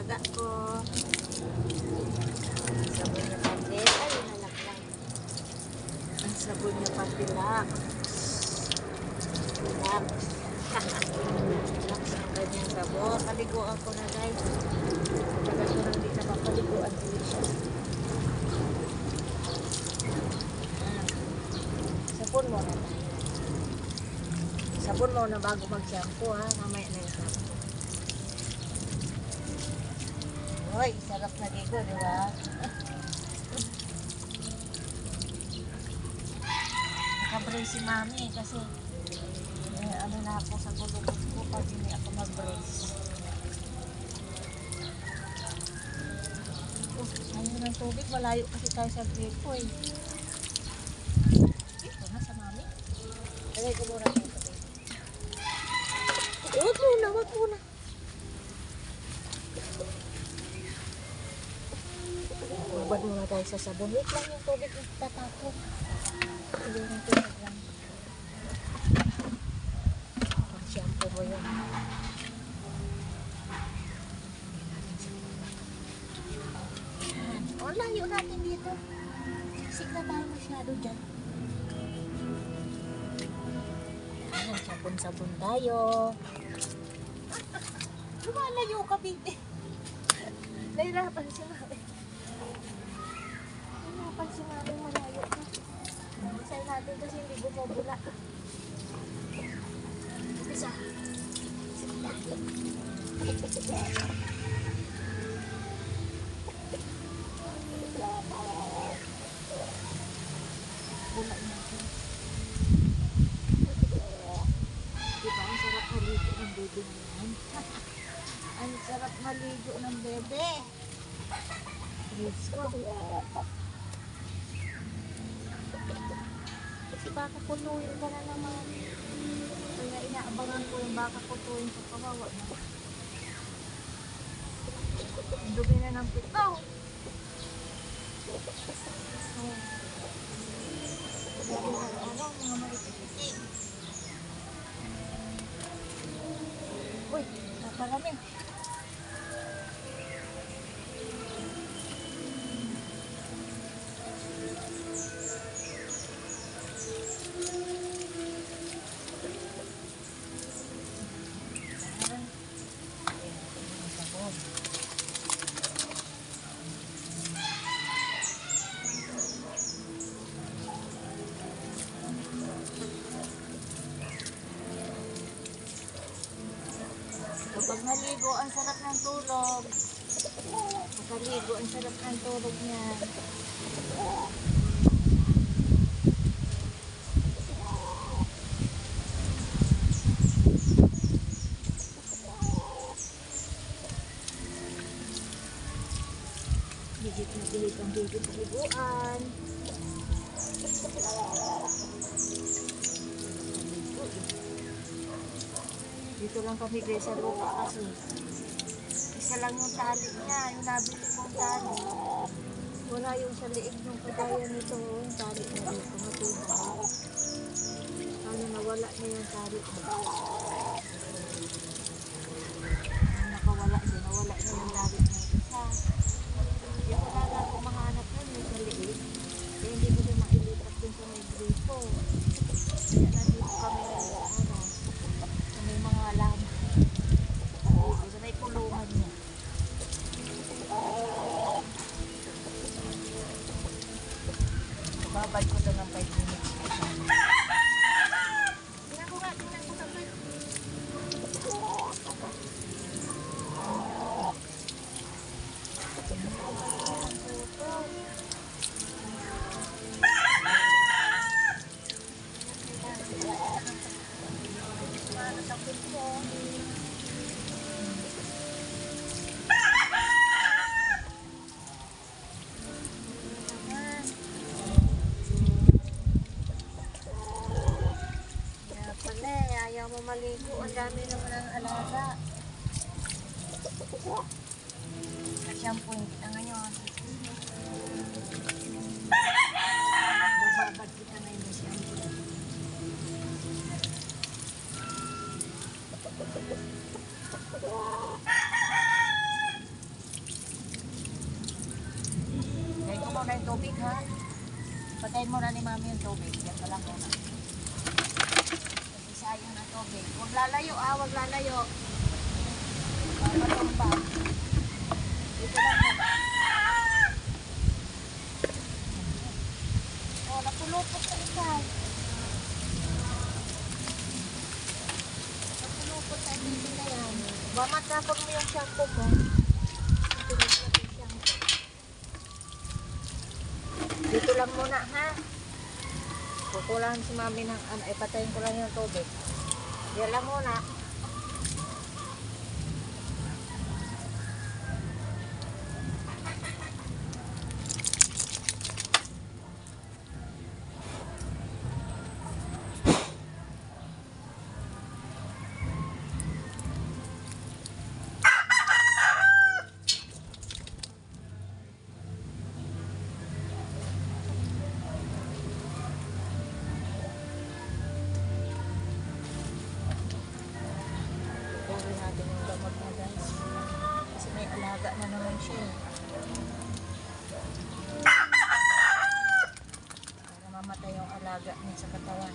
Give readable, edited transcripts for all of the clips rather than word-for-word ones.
alaga ko. Sabon na pandil. Ay, nalaglag. Ang sabon na pandilak. Dilak. Dilak sa kanyang sabon. Paliguan ko na guys. Tagal ko nang di na mapaliguan ulit siya. Sabon mo na tayo. Sabon mo na bago mag-shampoo ha. Mamaya na yung shampoo. Hoy, sarap na dito, di ba? Nakabrace si mami kasi ano na ako sa gulungan ko pag hindi ako mag-brace. Ayaw ng tubig, malayo kasi tayo sa gripo eh. Ito na sa mami. Lagay ko muna dito. Wag muna. Babad muna tayo sa sabon. Wait lang yung tubig na tatapon. Hindi yung tubig lang. Pag-shampoo mo yun. O, layo natin dito. Siksik na tayo masyado dyan. Ayan, sabon-sabon tayo. Lumalayo ka, baby. Nahirapan si mami. Nahirapan si mami, malayo ka. Isay natin kasi hindi bumabula. Isa. Bula natin. Diba, ang sarap maligo ng bebe naman. Ang sarap maligo ng bebe. Let's go. Kasi baka punuin ka na naman. Kaya inaabangan ko yung baka punuin sa kawawa na. Ang dumi na ng pitaw. Ano, mga marikiti. Uy, naparami. Kapag naligo, ang sarap ng tulog. Makaligo, ang sarap ng tulog niya. Bigit na bigit ang bigit sa liguan. Dito lang kami guys sa lupa kasi isa lang yung tali niya, yung nabili kong tali. Wala yung sa liig ng kagaya nito, yung tali na dito, matibay. Ano, nawala na yung tali niya. Nakawala siya, nawala na yung tali na isa. Kaya wala na akong mahanap nun yung sa liig. Kaya hindi ko siya mailipat din sa may gripo. Kaya nandito kami may mga laman. Dito may kulungan niya. Babay ko doon ng 5 minutes. Tingnan ko sabay. Ayaw mo maligo, ang dami naman ang alaga. Na-shampoo kita ngayon. Bababad kita ngayon na shampoo. muna yung tubig ha. Patayin muna ni mami yung tubig. Yan pa lang muna. Kasi sayang na tubig. Huwag lalayo huwag lalayo. Papatumba. Dito lang muna. Oh, napulupot sa ikay. Napulupot sa bibi na yan. Matapag mo yung shampoo mo. Dito lang muna ha. Kukulangan si mami ng ipatayin ko lang yung tubig. Yan lang muna. Alaga na naman siya. Para mamatay yung alaga niya sa katawan.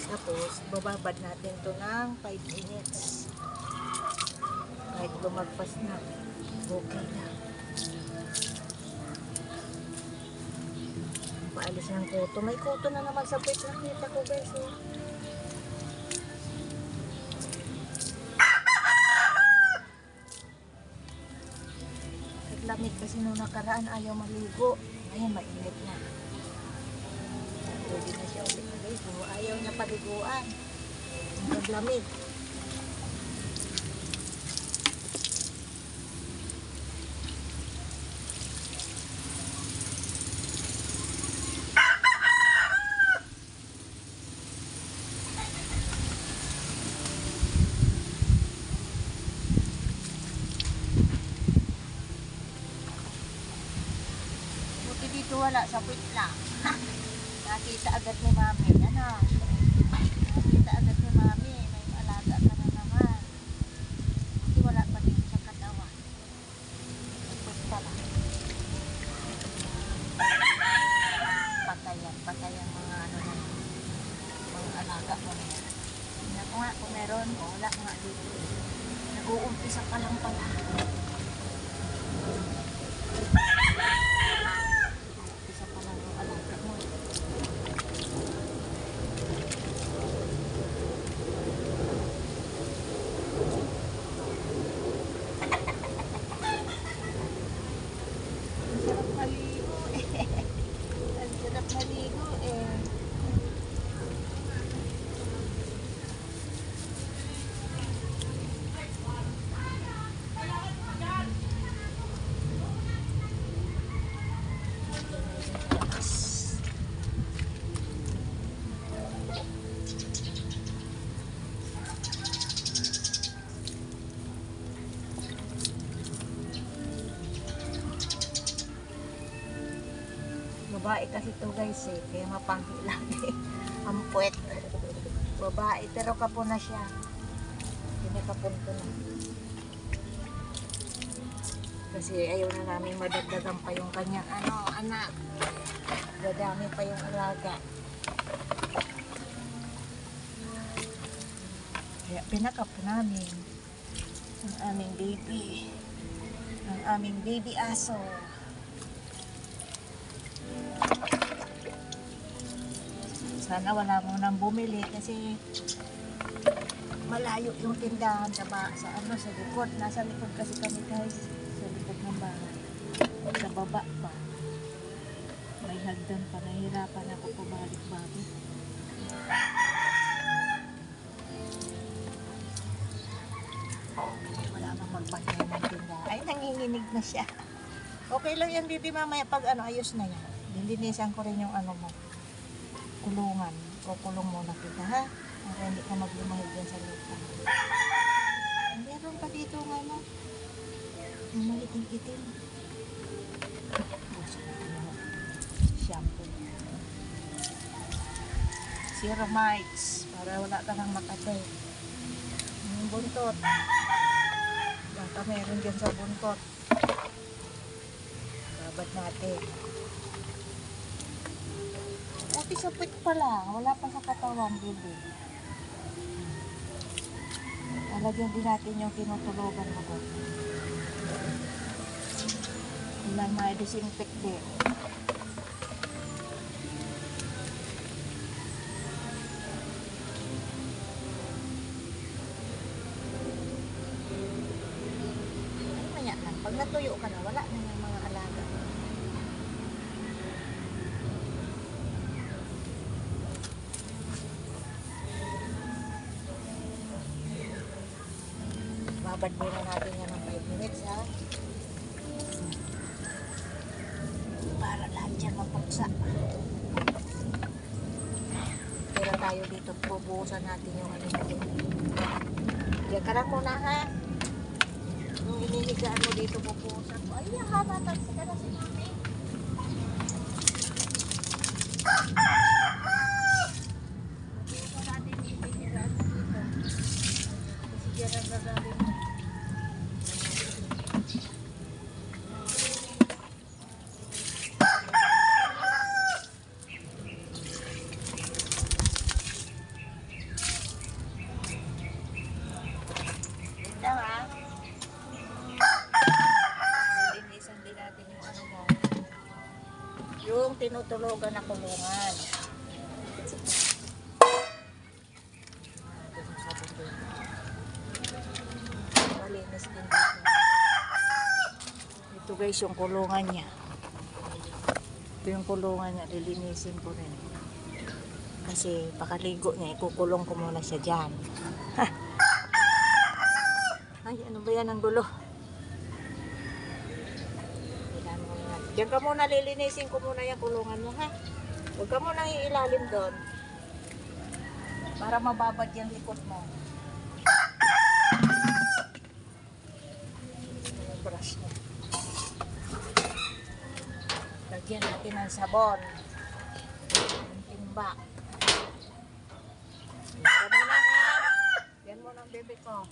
Tapos, bababad natin to ng 5 minutes. Kahit lumagpas na, okay na. Paalis ng kuto. May kuto na naman sa puwit. Nakita ko guys. Eh. Lamig kasi nung nakaraan ayaw maligo. Ngayon mainit na. Pwede na siya ulit maligo. Ayaw niya paliguan. Ang lamig. Dito wala, sa puwit lang. Nakita agad ni mami. Ano? Nakita agad ni mami. May alaga ka na naman. Hindi wala pa dito sa katawan. Sa puwit pa lang. Patayan mga ano na. Mga alaga mo na yan. Tingnan ko nga kung meron. Wala nga dito. Nag-uumpisa pa lang pala. Babae kasi to guys eh, kaya mapanghi lagi. Ang puwet. Babae, pero kapo na siya. Pinakapunto na. Kasi ayaw na namin madagdagan pa yung kanyang anak. Dadami pa yung alaga. Kaya pinakapo namin ang aming baby. Ang aming baby aso. Sana wala mo nang bumili kasi malayo yung tindahan sa likod. Nasa likod kasi kami guys. Sa likod ng bahay. Sa baba pa. May hagdan pa. Nahirapan ako pabalik-balik. Wala nang magpatay ng tindahan. Ay, nanginginig na siya. Okay lang yan, Bibi. Mamaya pag ayos na yan. Lilinisan ko rin yung mo. Kulungan. Kukulong muna kita ha. Para hindi ka maglumahig dyan sa lupa. Meron pa dito ng yung maliting-itim. Gusto ko shampoo. Zero mites. Para wala ka nang makate. Yung buntot. Baka meron dyan sa buntot. Babad natin. Buti sa puwit pa lang. Wala pa sa katawan, baby. Lalagyan din natin yung tinutulugan mo ko. Ilan may disinfect din. Maya lang. Pag natuyo ka na, wala na yung mga alaga. Babad muna natin yan ng 5 minutes, ha? Para lahat yan mapaksa. Pero tayo dito, pubuhusan natin yung ano dito. Diyan ka lang muna, ha? Nung inihigaan mo dito, pubuhusan mo. Ay, hamatag ka na si mami. Pubuhusan natin yung inihigaan mo dito. Kasi diyan ang gagawin mo. Yung tinutulugan na kulungan. Malinis din dito. Ito guys yung kulungan niya. Ito yung kulungan niya. Lilinisin ko rin. Kasi pakaligo niya. Ikukulong ko muna siya dyan. Ay, ano ba yan ang gulo? Diyan ka muna, lilinisin ko muna yung kulungan mo, ha? Huwag ka muna iilalim doon. Para mababad yung likod mo. Brush mo. Lagyan natin ng sabon. Yung timba. Diyan muna, ha? Diyan muna ang bebe ko.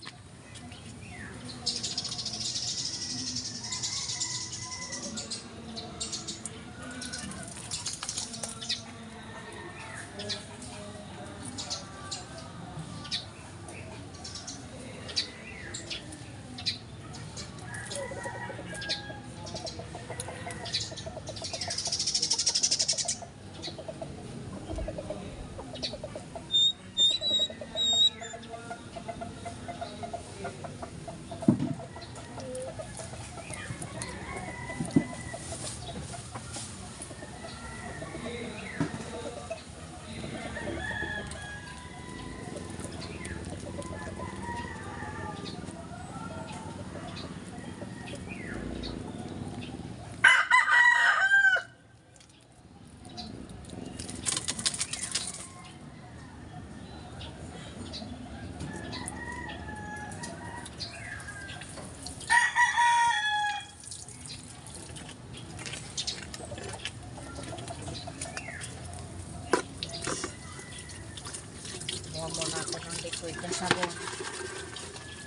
Gawa muna ako ng liquid na sabon.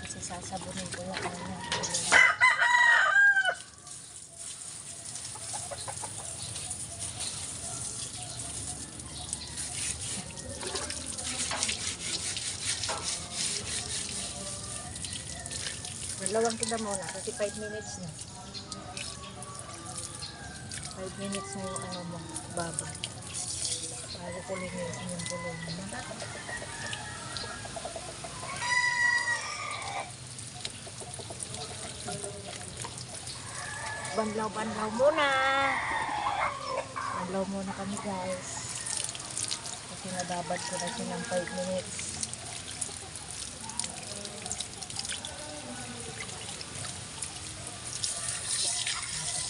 Kasi sasabunin ko yung kanya. Dalawang kita muna kasi 5 minutes na. 5 minutes na yung ano mo, babad. Bago ko linisin yung kulong mo. Banlaw-banlaw muna. Banlaw muna kami guys. Kasi nababad ko na siya ng 5 minutes.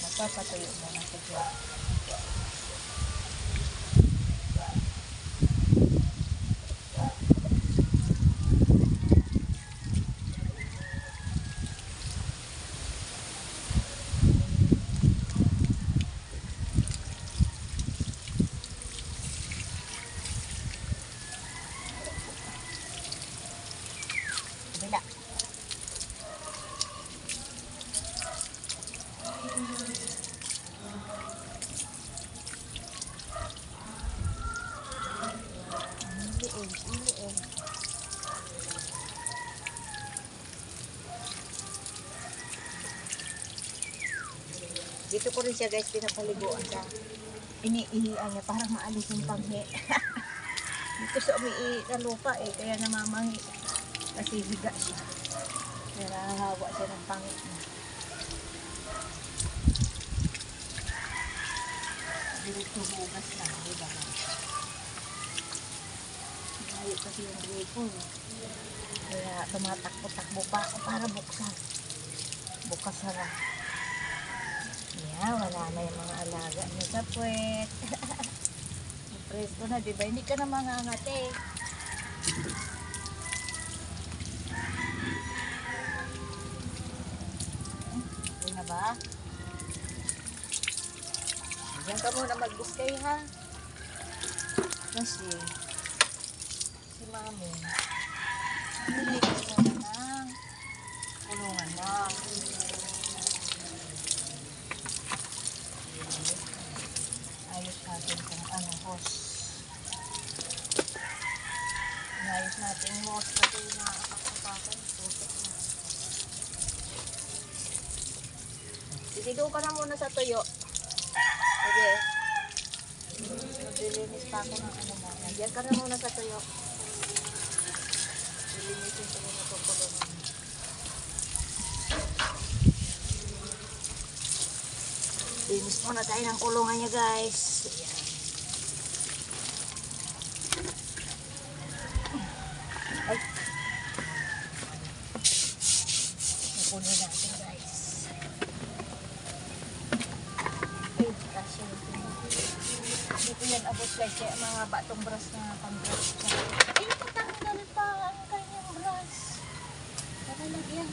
Magpapatuyo muna siya dyan. Dito ko rin siya guys, pinapaliguan siya. Iniihian niya para maalis yung panghi. Dito sa umiihi na lupa eh, kaya namamanghi. Kasi higa siya. Kaya nahahawa siya ng panghi niya. Dito hugas na, diba? Ngayon kasi yung gripo. Kaya tumatakbo-takbo pa ako para buksan. Bukas na lang. Yeah, wala na yung mga alaga niya sa puwet. Presto na, diba? Hindi ka na mangangati. Okay na ba? Diyan ka muna mag-biskay ha. Kasi si mami hindi ko na ng kulungan na. Ayos natin kung ano hose. Ayos natin yung hose kasi nakakapakan. Sisigaw ka na muna sa tuyo. Sige. Maglilinis pa ako ng ano mo. Diyan ka na muna sa tuyo. Lilinisin ko muna itong kulungan. Linis muna tayo ng kulungan niya guys. Ayan. Ay. Napunin natin guys. Ay, kasya ito. Dito yan abot guys. Kaya mga batong brush na pang-brush siya. Ay, napatanggal pa ang kanyang brush. Nakalagyan.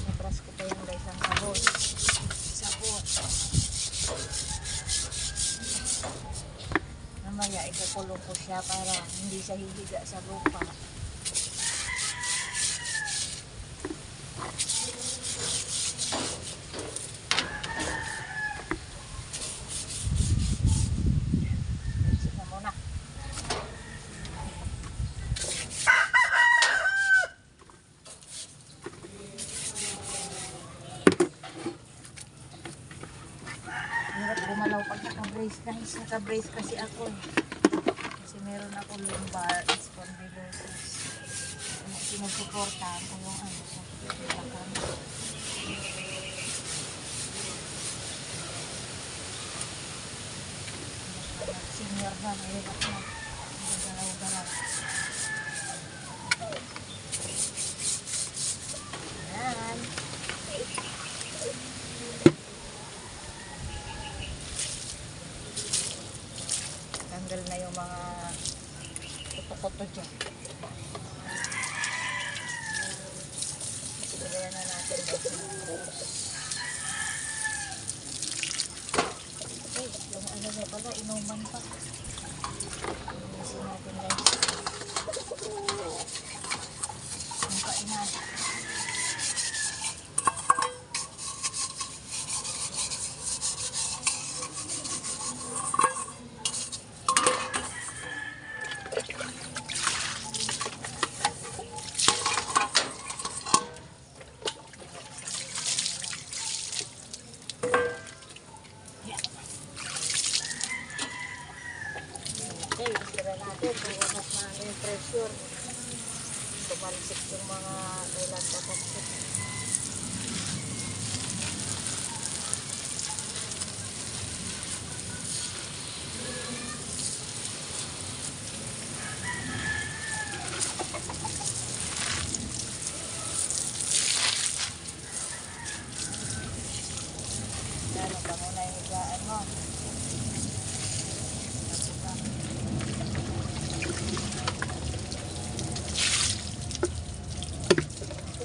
Nabrush ko pa yung guys ang sabon. Sabon. Mamaya ikukulong ko siya para hindi siya hihiga sa lupa. Hirap gumalaw pag naka-brace guys. Naka-brace kasi ako eh. Kasi meron ako lumbar spondylosis. Sinusuportahan ko yung ano sa pagkakan. Senior na, mahirap na. Galaw-galaw. Yan. Tanggal na yung mga kuto-kuto dyan. Sigayan na natin guys yung rose. Okay, yung ano na pala, inuman pa. Inisin natin guys. Yung kainan. Okay, isira natin kung wakas na yung pressure. Tumalsik yung mga kailan papaksik. Ano pa muna yung higaan mo?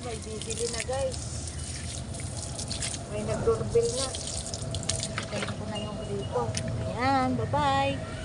May bibili na guys. May nag-doorbell na. Kaya ko na yung gripo. Ayan, bye-bye.